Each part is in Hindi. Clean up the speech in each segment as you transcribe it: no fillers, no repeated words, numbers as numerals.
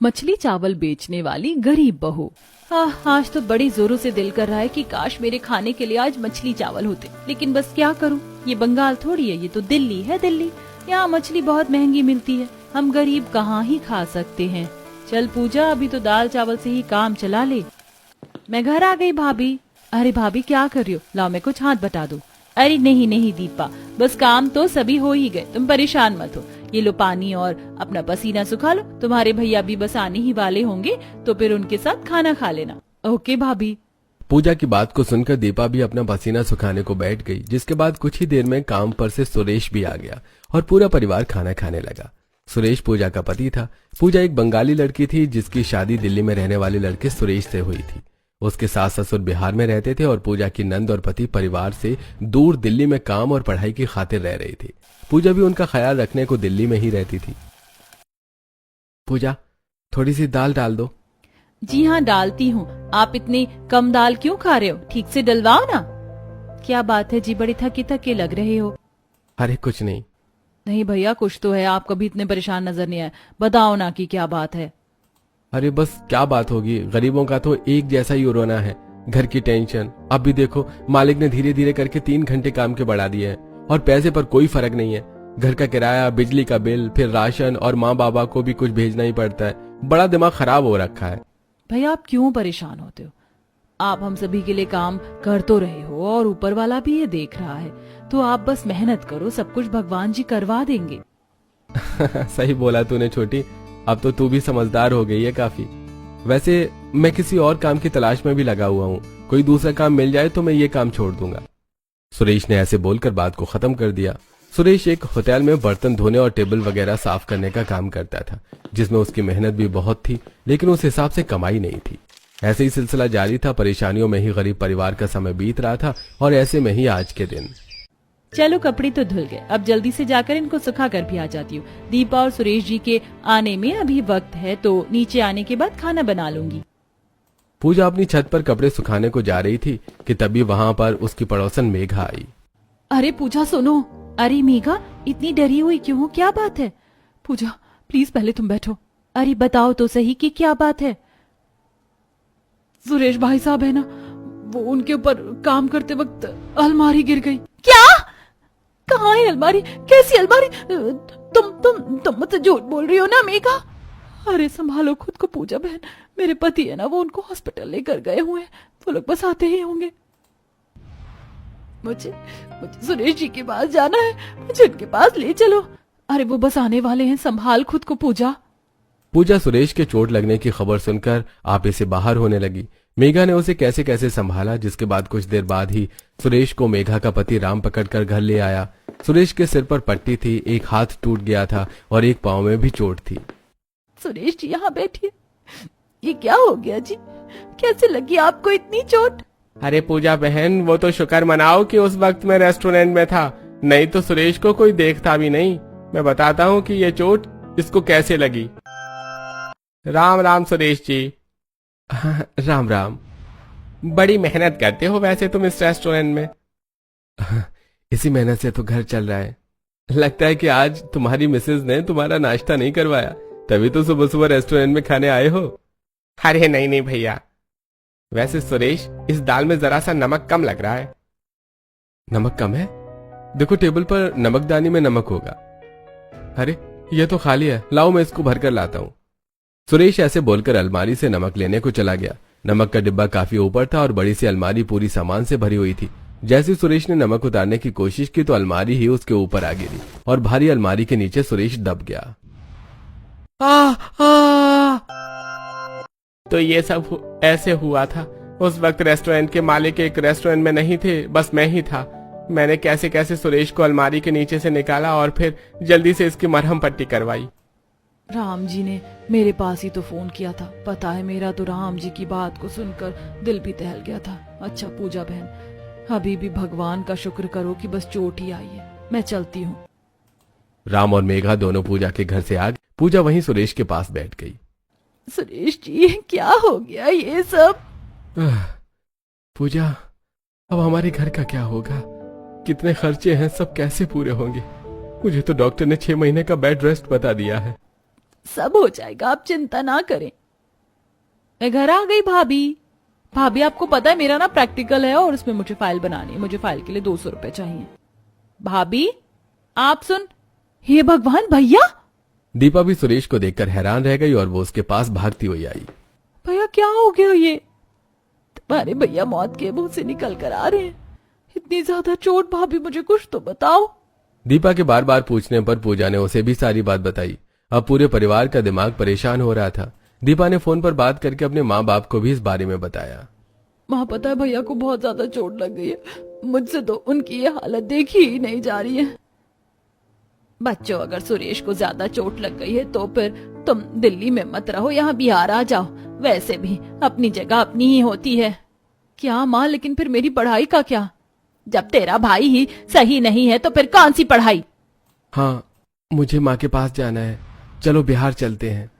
मछली चावल बेचने वाली गरीब बहू। आज तो बड़ी जोरों से दिल कर रहा है कि काश मेरे खाने के लिए आज मछली चावल होते, लेकिन बस क्या करूं, ये बंगाल थोड़ी है, ये तो दिल्ली है। दिल्ली यहाँ मछली बहुत महंगी मिलती है, हम गरीब कहाँ ही खा सकते हैं। चल पूजा, अभी तो दाल चावल से ही काम चला ले। मैं घर आ गई भाभी। अरे भाभी क्या कर रही हो, लाओ मैं कुछ हाथ बटा दूं। अरे नहीं नहीं दीपा, बस काम तो सभी हो ही गए, तुम परेशान मत हो। ये लो पानी और अपना पसीना सुखा लो, तुम्हारे भैया भी बस आने ही वाले होंगे, तो फिर उनके साथ खाना खा लेना। ओके भाभी। पूजा की बात को सुनकर दीपा भी अपना पसीना सुखाने को बैठ गई, जिसके बाद कुछ ही देर में काम पर से सुरेश भी आ गया और पूरा परिवार खाना खाने लगा। सुरेश पूजा का पति था। पूजा एक बंगाली लड़की थी जिसकी शादी दिल्ली में रहने वाले लड़के सुरेश से हुई थी। उसके सास ससुर बिहार में रहते थे और पूजा की नंद और पति परिवार से दूर दिल्ली में काम और पढ़ाई की खातिर रह रही थी। पूजा भी उनका ख्याल रखने को दिल्ली में ही रहती थी। पूजा, थोड़ी सी दाल डाल दो। जी हाँ डालती हूँ। आप इतनी कम दाल क्यों खा रहे हो, ठीक से डलवाओ ना। क्या बात है जी, बड़ी थके थके लग रहे हो। अरे कुछ नहीं। नहीं भैया कुछ तो है, आप कभी इतने परेशान नजर नहीं आए, बताओ ना कि क्या बात है। अरे बस क्या बात होगी, गरीबों का तो एक जैसा ही रोना है, घर की टेंशन। अब भी देखो मालिक ने धीरे धीरे करके 3 घंटे काम के बढ़ा दिए हैं और पैसे पर कोई फर्क नहीं है। घर का किराया, बिजली का बिल, फिर राशन और माँ बाबा को भी कुछ भेजना ही पड़ता है। बड़ा दिमाग खराब हो रखा है। भैया आप क्यों परेशान होते हो, आप हम सभी के लिए काम कर तो रहे हो और ऊपर वाला भी ये देख रहा है, तो आप बस मेहनत करो, सब कुछ भगवान जी करवा देंगे। सही बोला तूने छोटी, अब तो तू भी समझदार हो गई है काफी। वैसे मैं किसी और काम की तलाश में भी लगा हुआ हूँ, कोई दूसरा काम मिल जाए तो मैं ये काम छोड़ दूंगा। सुरेश ने ऐसे बोलकर बात को खत्म कर दिया। सुरेश एक होटल में बर्तन धोने और टेबल वगैरह साफ करने का काम करता था, जिसमें उसकी मेहनत भी बहुत थी, लेकिन उस हिसाब से कमाई नहीं थी। ऐसे ही सिलसिला जारी था, परेशानियों में ही गरीब परिवार का समय बीत रहा था और ऐसे में ही आज के दिन। चलो कपड़े तो धुल गए, अब जल्दी से जाकर इनको सुखा कर भी आ जाती हूँ। दीपा और सुरेश जी के आने में अभी वक्त है, तो नीचे आने के बाद खाना बना लूंगी। पूजा अपनी छत पर कपड़े सुखाने को जा रही थी कि तभी वहाँ पर उसकी पड़ोसन मेघा आई। अरे पूजा सुनो। अरे मेघा इतनी डरी हुई क्यों हो, क्या बात है। पूजा प्लीज पहले तुम बैठो। अरे बताओ तो सही कि क्या बात है। सुरेश भाई साहब है ना, वो उनके ऊपर काम करते वक्त अलमारी गिर गई। क्या? कहाँ है अलमारी, कैसी अलमारी? तुम मुझसे झूठ बोल रही हो ना मेघा। अरे संभालो खुद को पूजा बहन, मेरे पति है ना, वो उनको हॉस्पिटल लेकर गए हुए हैं, वो लोग बस आते ही होंगे। मुझे सुरेश जी के पास जाना है, मुझे उनके पास ले चलो। अरे वो बस आने वाले हैं, संभाल खुद को पूजा। पूजा सुरेश के चोट लगने की खबर सुनकर आपे से बाहर होने लगी। मेघा ने उसे कैसे कैसे संभाला, जिसके बाद कुछ देर बाद ही सुरेश को मेघा का पति राम पकड़कर घर ले आया। सुरेश के सिर पर पट्टी थी, एक हाथ टूट गया था और एक पांव में भी चोट थी। सुरेश जी यहाँ बैठिए, ये क्या हो गया जी, कैसे लगी आपको इतनी चोट? अरे पूजा बहन, वो तो शुक्र मनाओ कि उस वक्त मैं रेस्टोरेंट में था, नहीं तो सुरेश को कोई देखता भी नहीं। मैं बताता हूँ कि ये चोट इसको कैसे लगी। राम राम सुरेश जी। राम राम। बड़ी मेहनत करते हो वैसे तुम इस रेस्टोरेंट में। इसी मेहनत से तो घर चल रहा है। लगता है कि आज तुम्हारी मिसेज ने तुम्हारा नाश्ता नहीं करवाया, तभी तो सुबह सुबह रेस्टोरेंट में खाने आए हो। अरे नहीं नहीं भैया, वैसे सुरेश इस दाल में जरा सा नमक कम लग रहा है। नमक कम है? देखो टेबल पर नमकदानी में नमक होगा। अरे ये तो खाली है, लाओ मैं इसको भरकर लाता हूँ। सुरेश ऐसे बोलकर अलमारी से नमक लेने को चला गया। नमक का डिब्बा काफी ऊपर था और बड़ी सी अलमारी पूरी सामान से भरी हुई थी। जैसे सुरेश ने नमक उतारने की कोशिश की तो अलमारी ही उसके ऊपर आ गिरी और भारी अलमारी के नीचे सुरेश दब गया। तो ये सब ऐसे हुआ था। उस वक्त रेस्टोरेंट के मालिक एक रेस्टोरेंट में नहीं थे, बस मैं ही था। मैंने कैसे कैसे सुरेश को अलमारी के नीचे से निकाला और फिर जल्दी से इसकी मरहम पट्टी करवाई। राम जी ने मेरे पास ही तो फोन किया था, पता है मेरा तो राम जी की बात को सुनकर दिल भी दहल गया था। अच्छा पूजा बहन, अभी भी भगवान का शुक्र करो कि बस चोट ही आई है, मैं चलती हूँ। राम और मेघा दोनों पूजा के घर से आ गए। पूजा वहीं सुरेश के पास बैठ गई। सुरेश जी क्या हो गया ये सब? पूजा, अब हमारे घर का क्या होगा? कितने खर्चे हैं, सब कैसे पूरे होंगे? मुझे तो डॉक्टर ने 6 महीने का बेड रेस्ट बता दिया है। सब हो जाएगा, आप चिंता ना करें। मैं घर आ गई भाभी। भाभी आपको पता है मेरा ना प्रैक्टिकल है और उसमें मुझे फाइल बनानी है, मुझे फाइल के लिए 200 रुपए चाहिए। भाभी आप सुन, हे भगवान भैया। दीपा भी सुरेश को देखकर हैरान रह गई और वो उसके पास भागती हुई आई। भैया क्या हो गया? ये तुम्हारे भैया मौत के मुंह से निकल कर आ रहे हैं, इतनी ज्यादा चोट। भाभी मुझे कुछ तो बताओ। दीपा के बार बार पूछने पर पूजा ने उसे भी सारी बात बताई। अब पूरे परिवार का दिमाग परेशान हो रहा था। दीपा ने फोन पर बात करके अपने माँ बाप को भी इस बारे में बताया। माँ पता है भैया को बहुत ज्यादा चोट लग गई है, मुझसे तो उनकी ये हालत देखी ही नहीं जा रही है। बच्चों अगर सुरेश को ज्यादा चोट लग गई है तो फिर तुम दिल्ली में मत रहो, यहाँ बिहार आ जाओ। वैसे भी अपनी जगह अपनी ही होती है। क्या माँ, लेकिन फिर मेरी पढ़ाई का क्या? जब तेरा भाई ही सही नहीं है तो फिर कौन सी पढ़ाई? हाँ, मुझे माँ के पास जाना है, चलो बिहार चलते हैं।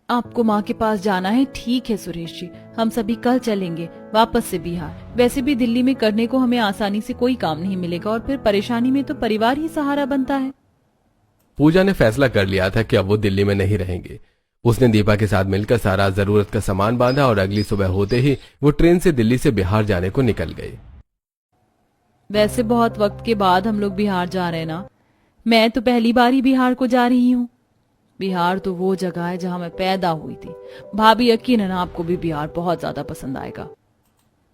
आपको माँ के पास जाना है? ठीक है सुरेश जी, हम सभी कल चलेंगे वापस से बिहार। वैसे भी दिल्ली में करने को हमें आसानी से कोई काम नहीं मिलेगा और फिर परेशानी में तो परिवार ही सहारा बनता है। पूजा ने फैसला कर लिया था कि अब वो दिल्ली में नहीं रहेंगे। उसने दीपा के साथ मिलकर सारा जरूरत का सामान बांधा और अगली सुबह होते ही वो ट्रेन से दिल्ली से बिहार जाने को निकल गए। वैसे बहुत वक्त के बाद हम लोग बिहार जा रहे हैं ना। मैं तो पहली बार ही बिहार को जा रही हूँ। बिहार तो वो जगह है जहाँ मैं पैदा हुई थी। भाभी यकीनन आपको भी बिहार बहुत ज्यादा पसंद आएगा।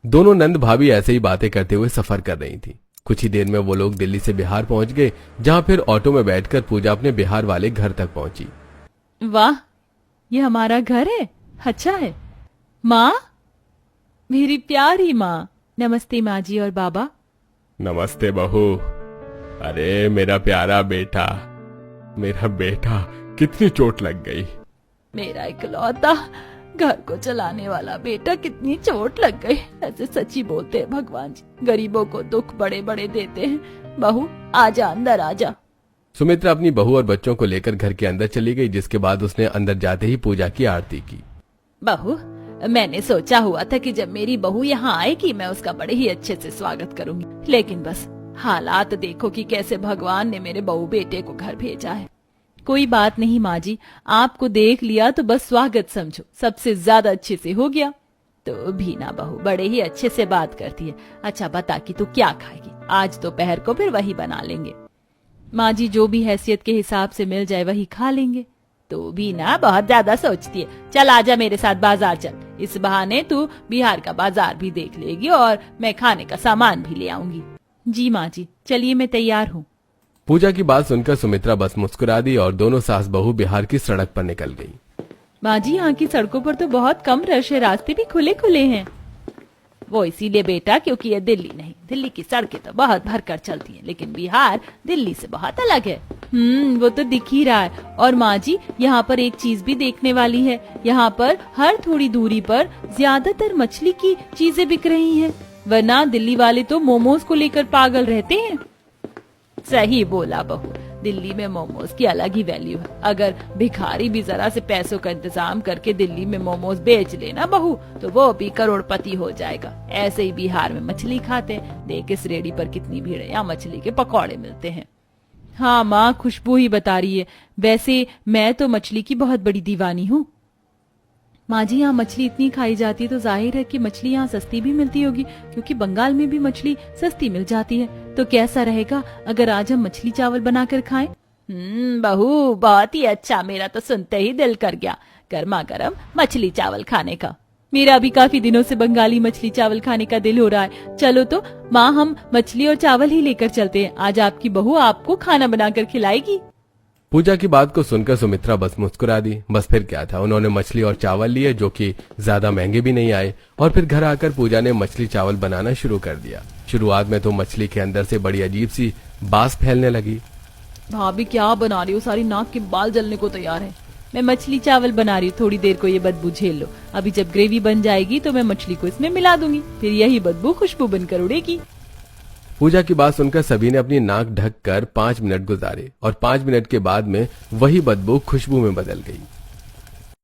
दोनों नंद भाभी ऐसे ही बातें करते हुए सफर कर रही थी। कुछ ही देर में वो लोग दिल्ली से बिहार पहुंच गए, जहाँ फिर ऑटो में बैठकर पूजा अपने बिहार वाले घर तक पहुंची। वाह, ये हमारा घर है, अच्छा है। माँ, मेरी प्यारी माँ। नमस्ते माँ जी और बाबा। नमस्ते बहू। अरे मेरा प्यारा बेटा, मेरा बेटा, कितनी चोट लग गई। मेरा इकलौता घर को चलाने वाला बेटा, कितनी चोट लग गई। ऐसे सच्ची बोलते हैं भगवान जी, गरीबों को दुख बड़े बड़े देते हैं। बहू आजा, अंदर आजा। सुमित्रा अपनी बहू और बच्चों को लेकर घर के अंदर चली गई, जिसके बाद उसने अंदर जाते ही पूजा की आरती की। बहू, मैंने सोचा हुआ था कि जब मेरी बहू यहाँ आएगी मैं उसका बड़े ही अच्छे से स्वागत करूंगी, लेकिन बस हालात देखो कि कैसे भगवान ने मेरे बहू बेटे को घर भेजा है। कोई बात नहीं माँ जी, आपको देख लिया तो बस स्वागत समझो, सबसे ज्यादा अच्छे से हो गया। तो भीना बहू बड़े ही अच्छे से बात करती है। अच्छा बता कि तू क्या खाएगी? आज दोपहर को फिर वही बना लेंगे। माँ जी जो भी हैसियत के हिसाब से मिल जाए वही खा लेंगे। तो भीना बहुत ज्यादा सोचती है। चल आजा मेरे साथ बाजार चल, इस बहाने तू बिहार का बाजार भी देख लेगी और मैं खाने का सामान भी ले आऊंगी। जी माँ जी, चलिए मैं तैयार हूँ। पूजा की बात सुनकर सुमित्रा बस मुस्कुरा दी और दोनों सास बहू बिहार की सड़क पर निकल गई। माँ जी यहाँ की सड़कों पर तो बहुत कम रश है, रास्ते भी खुले खुले हैं। वो इसीलिए बेटा क्योंकि ये दिल्ली नहीं, दिल्ली की सड़कें तो बहुत भरकर चलती हैं, लेकिन बिहार दिल्ली से बहुत अलग है। वो तो दिख ही रहा है। और माँ जी यहाँ पर एक चीज भी देखने वाली है, यहाँ पर हर थोड़ी दूरी पर ज्यादातर मछली की चीजें बिक रही हैं, वरना दिल्ली वाले तो मोमोज को लेकर पागल रहते हैं। सही बोला बहू, दिल्ली में मोमोज की अलग ही वैल्यू है। अगर भिखारी भी जरा से पैसों का इंतजाम करके दिल्ली में मोमोज बेच लेना बहू, तो वो भी करोड़पति हो जाएगा। ऐसे ही बिहार में मछली खाते हैं, देख इस रेडी पर कितनी भीड़ है, यहाँ मछली के पकौड़े मिलते हैं। हाँ माँ, खुशबू ही बता रही है। वैसे मैं तो मछली की बहुत बड़ी दीवानी हूँ। माँ जी यहाँ मछली इतनी खाई जाती है तो जाहिर है कि मछली यहाँ सस्ती भी मिलती होगी, क्योंकि बंगाल में भी मछली सस्ती मिल जाती है। तो कैसा रहेगा अगर आज हम मछली चावल बनाकर खाएं? बहू बहुत ही अच्छा, मेरा तो सुनते ही दिल कर गया गर्मा गर्म मछली चावल खाने का। मेरा भी काफी दिनों से बंगाली मछली चावल खाने का दिल हो रहा है। चलो तो माँ, हम मछली और चावल ही लेकर चलते हैं। आज आपकी बहू आपको खाना बनाकर खिलाएगी। पूजा की बात को सुनकर सुमित्रा बस मुस्कुरा दी। बस फिर क्या था, उन्होंने मछली और चावल लिए जो कि ज्यादा महंगे भी नहीं आए, और फिर घर आकर पूजा ने मछली चावल बनाना शुरू कर दिया। शुरुआत में तो मछली के अंदर से बड़ी अजीब सी बास फैलने लगी। भाभी क्या बना रही हो? सारी नाक के बाल जलने को तैयार है। मैं मछली चावल बना रही हूँ, थोड़ी देर को ये बदबू झेल लो। अभी जब ग्रेवी बन जाएगी तो मैं मछली को इसमें मिला दूंगी, फिर यही बदबू खुशबू बनकर उड़ेगी। पूजा की बात सुनकर सभी ने अपनी नाक ढक कर 5 मिनट गुजारे और 5 मिनट के बाद में वही बदबू खुशबू में बदल गई।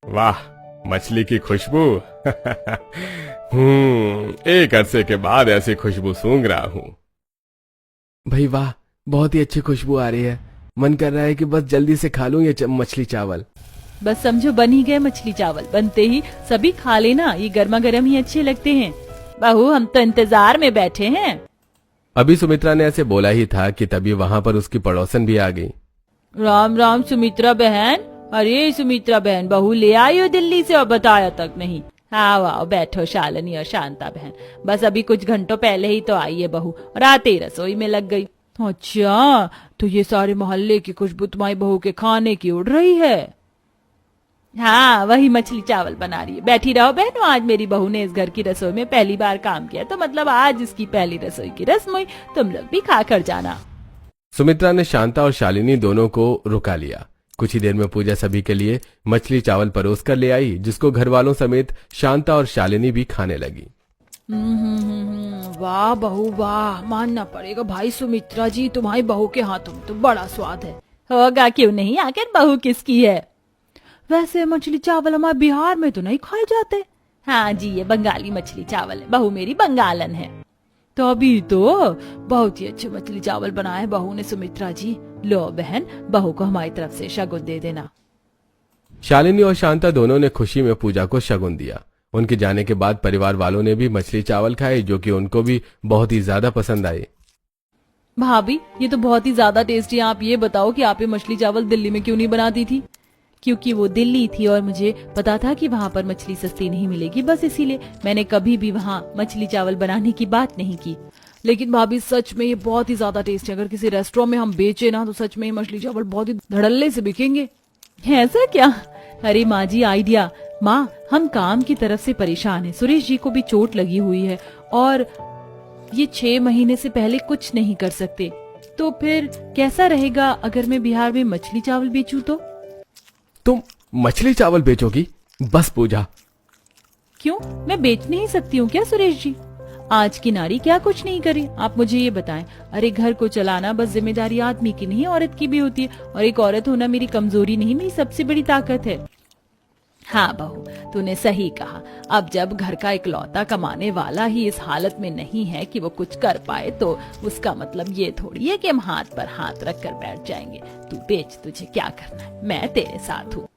वाह, मछली की खुशबू। एक अरसे के बाद ऐसी खुशबू सूंघ रहा हूँ। भाई वाह, बहुत ही अच्छी खुशबू आ रही है। मन कर रहा है कि बस जल्दी से खा लूं ये मछली चावल। बस समझो बन ही गए मछली चावल। बनते ही सभी खा लेना, ये गर्मा गर्म ही अच्छे लगते हैं। बहू हम तो इंतजार में बैठे हैं। अभी सुमित्रा ने ऐसे बोला ही था कि तभी वहां पर उसकी पड़ोसन भी आ गई। राम राम सुमित्रा बहन। अरे सुमित्रा बहन, बहू ले आई हो दिल्ली से और बताया तक नहीं। हाँ वाह, बैठो शालिनी और शांता बहन। बस अभी कुछ घंटों पहले ही तो आई है बहू और आते ही रसोई में लग गई। अच्छा, तो ये सारे मोहल्ले की खुशबू तुम्हारी बहू के खाने की उड़ रही है। हाँ, वही मछली चावल बना रही है। बैठी रहो बहनों, आज मेरी बहू ने इस घर की रसोई में पहली बार काम किया, तो मतलब आज इसकी पहली रसोई की रस्म हुई। तुम लोग भी खा कर जाना। सुमित्रा ने शांता और शालिनी दोनों को रुका लिया। कुछ ही देर में पूजा सभी के लिए मछली चावल परोस कर ले आई, जिसको घर वालों समेत शांता और शालिनी भी खाने लगी। वाह बहू वाह, मानना पड़ेगा भाई सुमित्रा जी, तुम्हारी बहू के हाथों में तो बड़ा स्वाद है। होगा क्यों नहीं, आखिर बहू किसकी है। वैसे मछली चावल हमारे बिहार में तो नहीं खाए जाते। हाँ जी, ये बंगाली मछली चावल है, बहू मेरी बंगालन है। तो अभी तो बहुत ही अच्छे मछली चावल बनाए बहू ने सुमित्रा जी। लो बहन, बहू को हमारी तरफ से शगुन दे देना। शालिनी और शांता दोनों ने खुशी में पूजा को शगुन दिया। उनके जाने के बाद परिवार वालों ने भी मछली चावल खाए, जो कि उनको भी बहुत ही ज्यादा पसंद आए। भाभी ये तो बहुत ही ज्यादा टेस्टी है। आप ये बताओ कि आप ये मछली चावल दिल्ली में क्यों नहीं बनाती थी। क्योंकि वो दिल्ली थी और मुझे पता था कि वहाँ पर मछली सस्ती नहीं मिलेगी, बस इसीलिए मैंने कभी भी वहाँ मछली चावल बनाने की बात नहीं की। लेकिन भाभी सच में ये बहुत ही ज्यादा टेस्टी है। अगर किसी रेस्टोरेंट में हम बेचे ना तो सच में ये मछली चावल बहुत ही धड़ल्ले से बिकेंगे। ऐसा क्या। अरे माँ जी आइडिया। माँ हम काम की तरफ से परेशान हैं, सुरेश जी को भी चोट लगी हुई है और ये 6 महीने से पहले कुछ नहीं कर सकते। तो फिर कैसा रहेगा अगर मैं बिहार में मछली चावल बेचूं तो। तुम मछली चावल बेचोगी? बस पूजा। क्यों, मैं बेच नहीं सकती हूँ क्या सुरेश जी। आज की नारी क्या कुछ नहीं करे, आप मुझे ये बताएं। अरे घर को चलाना बस जिम्मेदारी आदमी की नहीं औरत की भी होती है, और एक औरत होना मेरी कमजोरी नहीं, मेरी सबसे बड़ी ताकत है। हाँ बहू, तूने सही कहा। अब जब घर का इकलौता कमाने वाला ही इस हालत में नहीं है कि वो कुछ कर पाए, तो उसका मतलब ये थोड़ी है कि हम हाथ पर हाथ रख कर बैठ जाएंगे। तू बेच, तुझे क्या करना है, मैं तेरे साथ हूँ।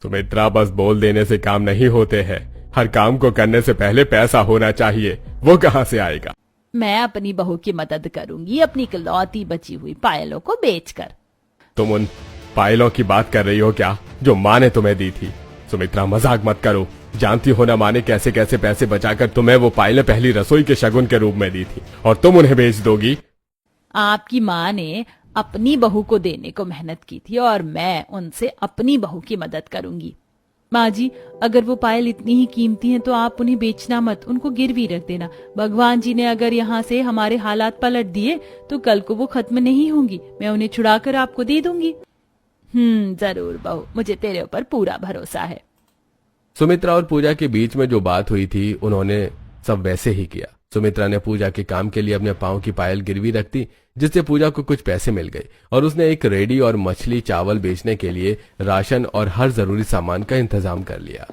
सुमित्रा, बस बोल देने से काम नहीं होते हैं। हर काम को करने से पहले पैसा होना चाहिए, वो कहाँ से आएगा। मैं अपनी बहू की मदद करूंगी अपनी इकलौती बची हुई पायलों को बेचकर। तुम उन पायलों की बात कर रही हो क्या, जो माँ ने तुम्हें दी थी? सुमित्रा मजाक मत करो। जानती हो ना माँ ने कैसे कैसे पैसे बचाकर तुम्हें वो पायलें पहली रसोई के शगुन के रूप में दी थी, और तुम उन्हें बेच दोगी। आपकी माँ ने अपनी बहू को देने को मेहनत की थी और मैं उनसे अपनी बहू की मदद करूंगी। माँ जी, अगर वो पायल इतनी ही कीमती हैं तो आप उन्हें बेचना मत, उनको गिरवी रख देना। भगवान जी ने अगर यहाँ से हमारे हालात पलट दिए तो कल को वो खत्म नहीं होंगी, मैं उन्हें छुड़ाकर आपको दे दूंगी। जरूर बहू, मुझे तेरे ऊपर पूरा भरोसा है। सुमित्रा और पूजा के बीच में जो बात हुई थी उन्होंने सब वैसे ही किया। सुमित्रा ने पूजा के काम के लिए अपने पांव की पायल गिरवी रख दी, जिससे पूजा को कुछ पैसे मिल गए, और उसने एक रेडी और मछली चावल बेचने के लिए राशन और हर जरूरी सामान का इंतजाम कर लिया।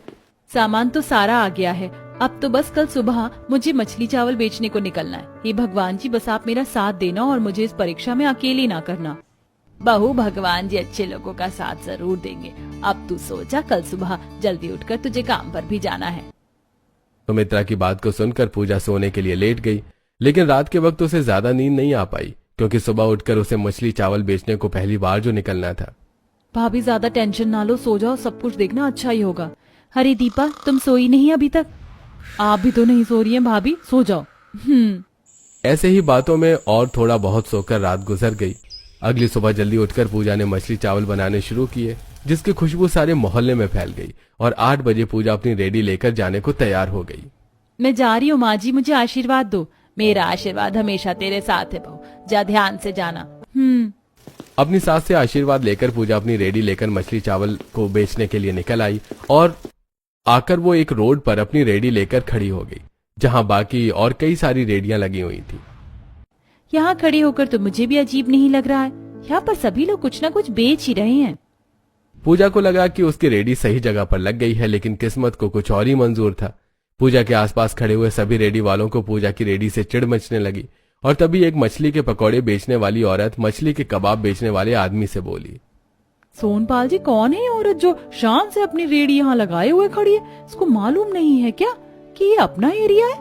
सामान तो सारा आ गया है, अब तो बस कल सुबह मुझे मछली चावल बेचने को निकलना है। हे भगवान जी, बस आप मेरा साथ देना और मुझे इस परीक्षा में अकेली ना करना। बहू, भगवान जी अच्छे लोगों का साथ जरूर देंगे। अब तू सोचा, कल सुबह जल्दी उठकर तुझे काम पर भी जाना है। सुमित्रा की बात को सुनकर पूजा सोने के लिए लेट गई, लेकिन रात के वक्त उसे ज्यादा नींद नहीं आ पाई, क्योंकि सुबह उठकर उसे मछली चावल बेचने को पहली बार जो निकलना था। भाभी ज्यादा टेंशन ना लो, सो जाओ, सब कुछ देखना अच्छा ही होगा। अरे दीपा, तुम सोई नहीं अभी तक? आप भी तो नहीं सो रही हैं भाभी, सो जाओ। ऐसे ही बातों में और थोड़ा बहुत सोकर रात गुजर गई। अगली सुबह जल्दी उठकर पूजा ने मछली चावल बनाने शुरू किए, जिसकी खुशबू सारे मोहल्ले में फैल गई, और 8 बजे पूजा अपनी रेडी लेकर जाने को तैयार हो गई। मैं जा रही हूँ माँ जी, मुझे आशीर्वाद दो। मेरा आशीर्वाद हमेशा तेरे साथ है बहू, जा ध्यान से जाना। अपनी सास से आशीर्वाद लेकर पूजा अपनी रेडी लेकर मछली चावल को बेचने के लिए निकल आई, और आकर वो एक रोड पर अपनी रेडी लेकर खड़ी हो गई, जहाँ बाकी और कई सारी रेडियां लगी हुई थी। यहाँ खड़े होकर तो मुझे भी अजीब नहीं लग रहा है, यहाँ पर सभी लोग कुछ न कुछ बेच ही रहे हैं। पूजा को लगा कि उसकी रेडी सही जगह पर लग गई है, लेकिन किस्मत को कुछ और ही मंजूर था। पूजा के आसपास खड़े हुए सभी रेडी वालों को पूजा की रेडी से चिढ़ मचने लगी, और तभी एक मछली के पकौड़े बेचने वाली औरत मछली के कबाब बेचने वाले आदमी से बोली, सोनपाल जी, कौन है ये औरत जो शान से अपनी रेडी यहाँ लगाए हुए खड़ी है? इसको मालूम नहीं है क्या कि ये अपना एरिया है?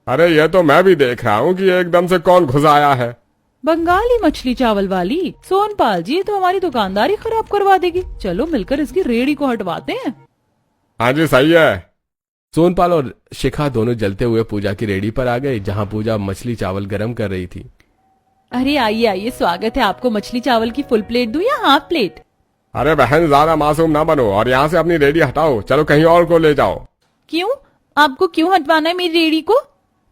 अरे ये तो मैं भी देख रहा हूँ कि एकदम से कौन घुस आया है। बंगाली मछली चावल वाली सोनपाल जी तो हमारी दुकानदारी खराब करवा देगी। चलो मिलकर इसकी रेडी को हटवाते हैं। हाँ जी सही है। सोनपाल और शिखा दोनों जलते हुए पूजा की रेडी पर आ गए, जहाँ पूजा मछली चावल गरम कर रही थी। अरे आइए आइए, स्वागत है। आपको मछली चावल की फुल प्लेट दूं या हाफ प्लेट? अरे बहन ज्यादा मासूम ना बनो और यहाँ से अपनी रेडी हटाओ, चलो कहीं और को ले जाओ। क्यों? आपको क्यों हटवाना है मेरी रेडी को?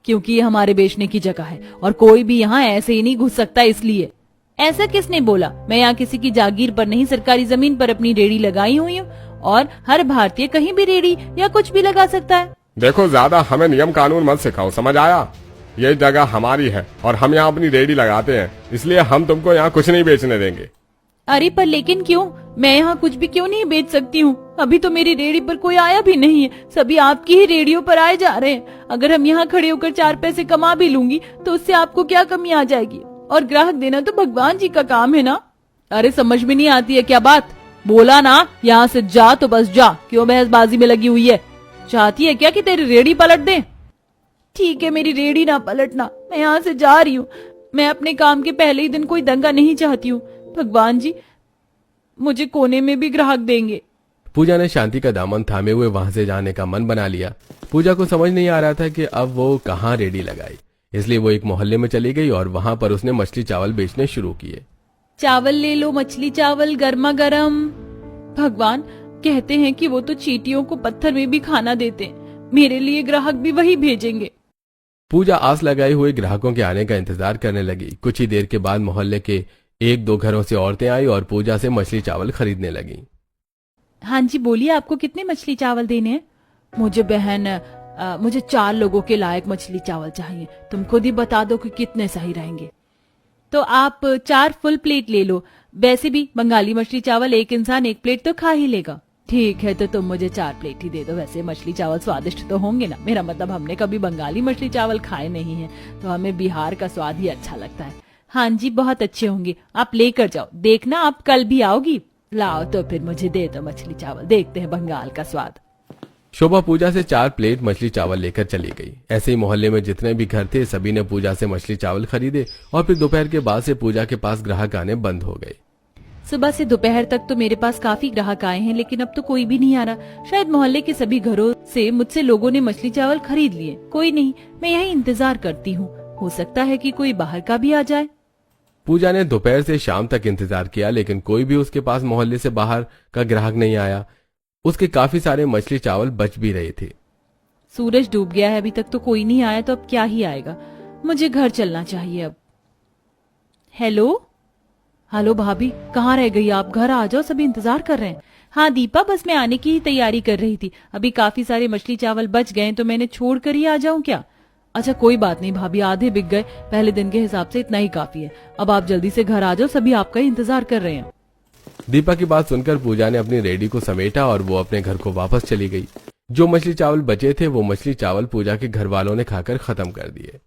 क्योंकि ये हमारे बेचने की जगह है और कोई भी यहाँ ऐसे ही नहीं घुस सकता, इसलिए। ऐसा किसने बोला? मैं यहाँ किसी की जागीर पर नहीं, सरकारी जमीन पर अपनी रेडी लगाई हुई हूँ और हर भारतीय कहीं भी रेडी या कुछ भी लगा सकता है। देखो ज्यादा हमें नियम कानून मत सिखाओ, समझ आया? ये जगह हमारी है और हम यहाँ अपनी रेडी लगाते हैं, इसलिए हम तुमको यहाँ कुछ नहीं बेचने देंगे। अरे पर लेकिन क्यों? मैं यहाँ कुछ भी क्यों नहीं बेच सकती हूँ? अभी तो मेरी रेडी पर कोई आया भी नहीं है, सभी आपकी ही रेडियो पर आए जा रहे हैं। अगर हम यहाँ खड़े होकर 4 पैसे कमा भी लूंगी तो उससे आपको क्या कमी आ जाएगी? और ग्राहक देना तो भगवान जी का काम है ना। अरे समझ में नहीं आती है क्या बात? बोला ना यहाँ से जा तो बस जा, क्यों बहसबाजी में लगी हुई है? चाहती है क्या कि तेरी रेडी पलट दे? ठीक है, मेरी रेडी ना पलटना, मैं यहाँ से जा रही हूँ। मैं अपने काम के पहले ही दिन कोई दंगा नहीं चाहती हूँ। भगवान जी मुझे कोने में भी ग्राहक देंगे। पूजा ने शांति का दामन थामे हुए वहां से जाने का मन बना लिया। पूजा को समझ नहीं आ रहा था कि अब वो कहाँ रेडी लगाई, इसलिए वो एक मोहल्ले में चली गई और वहां पर उसने मछली चावल बेचने शुरू किए। चावल ले लो, मछली चावल गर्मा गर्म। भगवान, कहते हैं कि वो तो चींटियों को पत्थर में भी खाना देते हैं, मेरे लिए ग्राहक भी वही भेजेंगे। पूजा आस लगाए हुए ग्राहकों के आने का इंतजार करने लगी। कुछ ही देर के बाद मोहल्ले के 1-2 घरों से औरतें आई और पूजा से मछली चावल खरीदने लगी। हाँ जी बोलिए, आपको कितने मछली चावल देने हैं? मुझे बहन मुझे 4 लोगों के लायक मछली चावल चाहिए। तुम खुद ही बता दो कि कितने सही रहेंगे। तो आप 4 फुल प्लेट ले लो। वैसे भी बंगाली मछली चावल एक इंसान 1 प्लेट तो खा ही लेगा। ठीक है, तो तुम मुझे 4 प्लेट ही दे दो। वैसे मछली चावल स्वादिष्ट तो होंगे ना? मेरा मतलब हमने कभी बंगाली मछली चावल खाए नहीं है, तो हमें बिहार का स्वाद ही अच्छा लगता है। हाँ जी, बहुत अच्छे होंगे, आप लेकर जाओ। देखना आप कल भी आओगी। लाओ तो फिर मुझे दे दो मछली चावल, देखते हैं बंगाल का स्वाद। शोभा पूजा से 4 प्लेट मछली चावल लेकर चली गई। ऐसे ही मोहल्ले में जितने भी घर थे सभी ने पूजा से मछली चावल खरीदे और फिर दोपहर के बाद से पूजा के पास ग्राहक आने बंद हो गए। सुबह से दोपहर तक तो मेरे पास काफी ग्राहक आए हैं, लेकिन अब तो कोई भी नहीं आ रहा। शायद मोहल्ले के सभी घरों से मुझसे लोगों ने मछली चावल खरीद लिए। कोई नहीं, मैं यही इंतजार करती हूँ, हो सकता है कि कोई बाहर का भी आ जाए। पूजा ने दोपहर से शाम तक इंतजार किया, लेकिन कोई भी उसके पास मोहल्ले से बाहर का ग्राहक नहीं आया। उसके काफी सारे मछली चावल बच भी रहे थे। सूरज डूब गया है, अभी तक तो कोई नहीं आया, तो अब क्या ही आएगा। मुझे घर चलना चाहिए अब। हेलो हेलो भाभी, कहाँ रह गई आप? घर आ जाओ, सभी इंतजार कर रहे हैं। हाँ दीपा, बस मैं आने की ही तैयारी कर रही थी। अभी काफी सारे मछली चावल बच गए तो मैंने छोड़ कर ही आ जाऊं क्या? अच्छा कोई बात नहीं भाभी, आधे बिक गए, पहले दिन के हिसाब से इतना ही काफी है। अब आप जल्दी से घर आ जाओ, सभी आपका ही इंतजार कर रहे हैं। दीपा की बात सुनकर पूजा ने अपनी रेडी को समेटा और वो अपने घर को वापस चली गई। जो मछली चावल बचे थे वो मछली चावल पूजा के घर वालों ने खाकर खत्म कर दिए।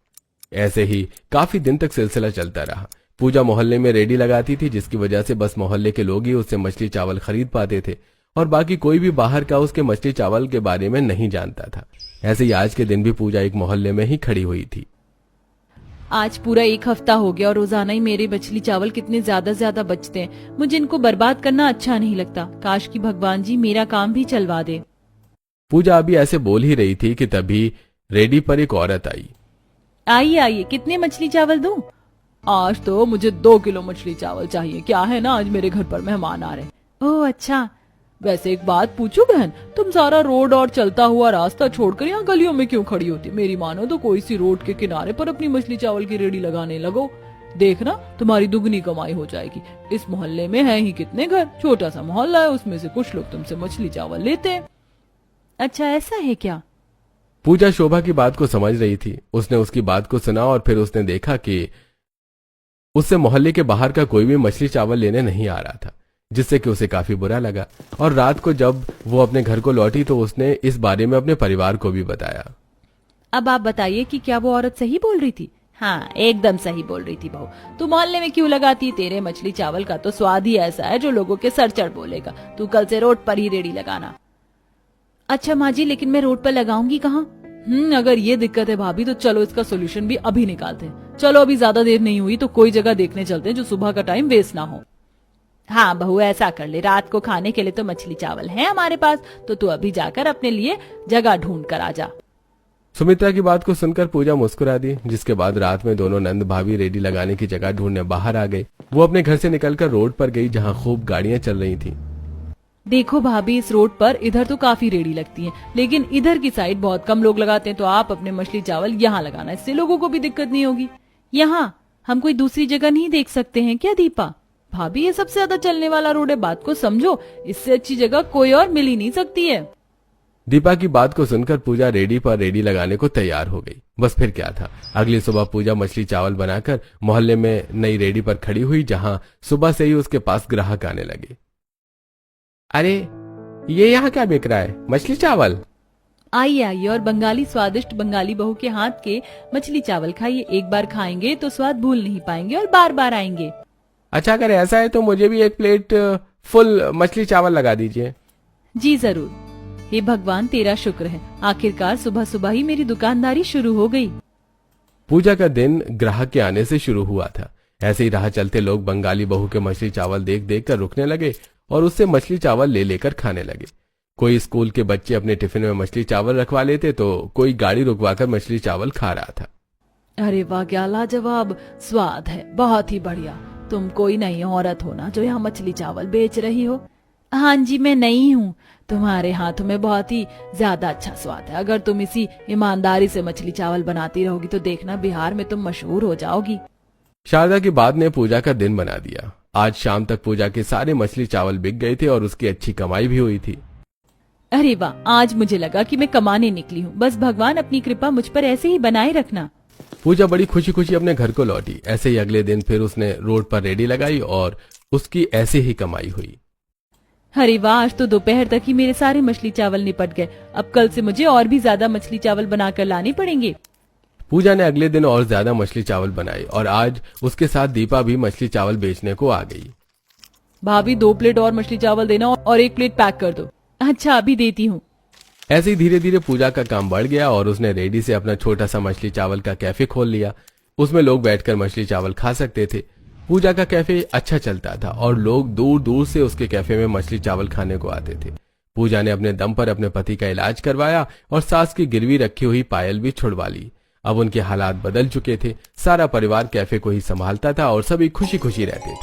ऐसे ही काफी दिन तक सिलसिला चलता रहा। पूजा मोहल्ले में रेडी लगाती थी, जिसकी वजह से बस मोहल्ले के लोग ही उससे मछली चावल खरीद पाते थे और बाकी कोई भी बाहर का उसके मछली चावल के बारे में नहीं जानता था। ऐसे ही आज के दिन भी पूजा एक मोहल्ले में ही खड़ी हुई थी। आज पूरा 1 हफ्ता हो गया और रोजाना ही मेरे मछली चावल कितने ज्यादा बचते हैं। मुझे इनको बर्बाद करना अच्छा नहीं लगता। काश कि भगवान जी मेरा काम भी चलवा दे। पूजा अभी ऐसे बोल ही रही थी कि तभी रेडी पर एक औरत आई। आइए आइए, कितने मछली चावल दूं? आज तो मुझे 2 किलो मछली चावल चाहिए। क्या है ना, आज मेरे घर पर मेहमान आ रहे हैं। ओह अच्छा, वैसे एक बात पूछूं बहन, तुम सारा रोड और चलता हुआ रास्ता छोड़कर यहाँ गलियों में क्यों खड़ी होती? मेरी मानो तो कोई सी रोड के किनारे पर अपनी मछली चावल की रेडी लगाने लगो। देखना तुम्हारी दुगनी कमाई हो जाएगी। इस मोहल्ले में है ही कितने घर, छोटा सा मोहल्ला है, उसमें से कुछ लोग तुमसे मछली चावल लेते हैं। अच्छा ऐसा है क्या? पूजा शोभा की बात को समझ रही थी। उसने उसकी बात को सुना और फिर उसने देखा कि उससे मोहल्ले के बाहर का कोई भी मछली चावल लेने नहीं आ रहा था, जिससे कि उसे काफी बुरा लगा। और रात को जब वो अपने घर को लौटी तो उसने इस बारे में अपने परिवार को भी बताया। अब आप बताइए कि क्या वो औरत सही बोल रही थी? हाँ, एकदम सही बोल रही थी बहू। तू मोहल्ले में क्यों लगाती? तेरे मछली चावल का तो स्वाद ही ऐसा है जो लोगों के सर चढ़ बोलेगा। तू कल से रोड पर ही रेडी लगाना। अच्छा माँ जी, लेकिन मैं रोड पर लगाऊंगी कहाँ? अगर ये दिक्कत है भाभी, तो चलो इसका सोल्यूशन भी अभी निकालते हैं। चलो अभी ज्यादा देर नहीं हुई तो कोई जगह देखने चलते हैं जो सुबह का टाइम वेस्ट ना हो। हाँ बहू, ऐसा कर ले, रात को खाने के लिए तो मछली चावल है हमारे पास, तो तू अभी जाकर अपने लिए जगह ढूंढ कर आ जा। सुमित्रा की बात को सुनकर पूजा मुस्कुरा दी, जिसके बाद रात में दोनों नंद भाभी रेडी लगाने की जगह ढूंढने बाहर आ गई। वो अपने घर से निकलकर रोड पर गई जहाँ खूब गाड़ियां चल रही थी। देखो भाभी, इस रोड पर इधर तो काफी रेडी लगती हैं, लेकिन इधर की साइड बहुत कम लोग लगाते हैं, तो आप अपने मछली चावल यहाँ लगाना, इससे लोगों को भी दिक्कत नहीं होगी। यहाँ हम कोई दूसरी जगह नहीं देख सकते हैं क्या दीपा? भाभी, ये सबसे ज्यादा चलने वाला रोड है, बात को समझो, इससे अच्छी जगह कोई और मिल ही नहीं सकती है। दीपा की बात को सुनकर पूजा रेडी पर रेडी लगाने को तैयार हो गई। बस फिर क्या था, अगली सुबह पूजा मछली चावल बनाकर मोहल्ले में नई रेडी पर खड़ी हुई, जहां सुबह से ही उसके पास ग्राहक आने लगे। अरे ये यहाँ क्या बिक रहा है? मछली चावल? आइए आइए और बंगाली स्वादिष्ट बंगाली बहू के हाथ के मछली चावल खाइए। एक बार खाएंगे तो स्वाद भूल नहीं पाएंगे और बार बार आएंगे। अच्छा, अगर ऐसा है तो मुझे भी एक प्लेट फुल मछली चावल लगा दीजिए। जी जरूर। हे भगवान, तेरा शुक्र है, आखिरकार सुबह सुबह ही मेरी दुकानदारी शुरू हो गई। पूजा का दिन ग्राहक के आने से शुरू हुआ था। ऐसे ही राह चलते लोग बंगाली बहू के मछली चावल देख देख कर रुकने लगे और उससे मछली चावल ले लेकर खाने लगे। कोई स्कूल के बच्चे अपने टिफिन में मछली चावल रखवा लेते तो कोई गाड़ी रुकवाकर मछली चावल खा रहा था। अरे वाह, क्या लाजवाब स्वाद है, बहुत ही बढ़िया। तुम कोई नई औरत हो ना जो यहाँ मछली चावल बेच रही हो? हाँ जी, मैं नई हूँ। तुम्हारे हाथों में बहुत ही ज्यादा अच्छा स्वाद है। अगर तुम इसी ईमानदारी से मछली चावल बनाती रहोगी तो देखना बिहार में तुम मशहूर हो जाओगी। शारदा की बात ने पूजा का दिन बना दिया। आज शाम तक पूजा के सारे मछली चावल बिक गए थे और उसकी अच्छी कमाई भी हुई थी। अरे वाह, आज मुझे लगा कि मैं कमाने निकली हूँ। बस भगवान अपनी कृपा मुझ पर ऐसे ही बनाए रखना। पूजा बड़ी खुशी खुशी अपने घर को लौटी। ऐसे ही अगले दिन फिर उसने रोड पर रेडी लगाई और उसकी ऐसे ही कमाई हुई। अरे वाह, आज तो दोपहर तक ही मेरे सारे मछली चावल निपट गए। अब कल से मुझे और भी ज्यादा मछली चावल बनाकर लाने पड़ेंगे। पूजा ने अगले दिन और ज्यादा मछली चावल बनाए और आज उसके साथ दीपा भी मछली चावल बेचने को आ गई। भाभी, 2 प्लेट और मछली चावल देना और 1 प्लेट पैक कर दो। अच्छा, अभी देती हूँ। ऐसे ही धीरे धीरे पूजा का काम बढ़ गया और उसने रेडी से अपना छोटा सा मछली चावल का कैफे खोल लिया। उसमें लोग बैठकर मछली चावल खा सकते थे। पूजा का कैफे अच्छा चलता था और लोग दूर दूर से उसके कैफे में मछली चावल खाने को आते थे। पूजा ने अपने दम पर अपने पति का इलाज करवाया और सास की गिरवी रखी हुई पायल भी छुड़वा ली। अब उनके हालात बदल चुके थे। सारा परिवार कैफे को ही संभालता था और सभी खुशी खुशी रहते थे।